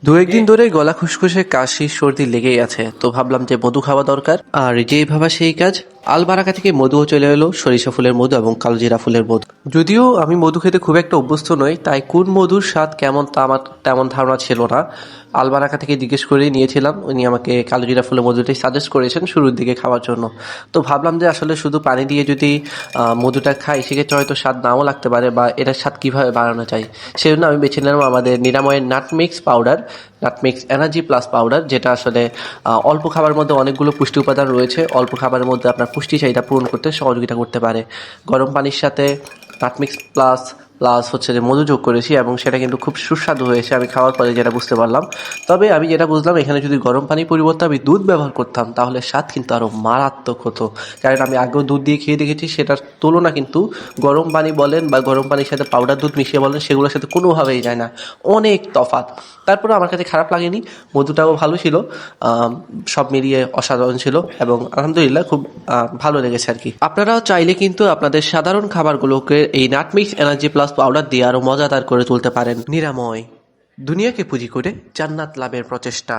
দু-একদিন ধরে গলা খুসখুসে কাশি সর্দি লেগেই আছে, তো ভাবলাম যে মধু খাওয়া দরকার। আর যেই ভাবা সেই কাজ, আলবারাকা থেকে মধুও চলে এলো, সরিষা ফুলের মধু এবং কালোজিরা ফুলের মধু। যদিও আমি মধু খেতে খুব একটা অভ্যস্ত নই, তাই কোন মধুর স্বাদ কেমন তা আমার তেমন ধারণা ছিল না। আলবারাকা থেকে জিজ্ঞেস করেই নিয়েছিলাম, উনি আমাকে কালোজিরা ফুলের মধুটাই সাজেস্ট করেছেন শুরুর দিকে খাওয়ার জন্য। তো ভাবলাম যে আসলে শুধু পানি দিয়ে যদি মধুটা খাই সেক্ষেত্রে হয়তো স্বাদ নাও লাগতে পারে, বা এটার স্বাদ কীভাবে বাড়ানো যায়। সেজন্য আমি বেছে নিলাম আমাদের নিরাময়ের নাটমিক্স পাউডার, নাটমিক্স এনার্জি প্লাস পাউডার, যেটা আসলে অল্প খাবারের মধ্যে অনেকগুলো পুষ্টি উপাদান রয়েছে, অল্প খাবারের মধ্যে আপনার পুষ্টি চাহিদা পূরণ করতে সহযোগিতা করতে পারে। গরম পানির সাথে নাটমিক্স প্লাস প্লাস হচ্ছে যে মধু যোগ করেছি, এবং সেটা কিন্তু খুব সুস্বাদু হয়েছে আমি খাওয়ার পরে যেটা বুঝতে পারলাম। তবে আমি যেটা বুঝলাম, এখানে যদি গরম পানির পরিবর্তে আমি দুধ ব্যবহার করতাম তাহলে স্বাদ কিন্তু আরও মারাত্মক হতো। কারণ আমি আগেও দুধ দিয়ে খেয়ে দেখেছি, সেটার তুলনা কিন্তু গরম পানি বলেন বা গরম পানির সাথে পাউডার দুধ মিশিয়ে বলেন, সেগুলোর সাথে কোনোভাবেই যায় না, অনেক তফাৎ। তারপরে আমার কাছে খারাপ লাগেনি, মধুটাও ভালো ছিল, সব মিলিয়ে অসাধারণ ছিল, এবং আলহামদুলিল্লাহ খুব ভালো লেগেছে আর কি। আপনারাও চাইলে কিন্তু আপনাদের সাধারণ খাবারগুলোকে এই নাটমিক্স এনার্জি প্লাস পাউডার দিয়ে আরও মজাদার করে তুলতে পারেন। নিরাময়, দুনিয়াকে পুঁজি করে জান্নাত লাভের প্রচেষ্টা।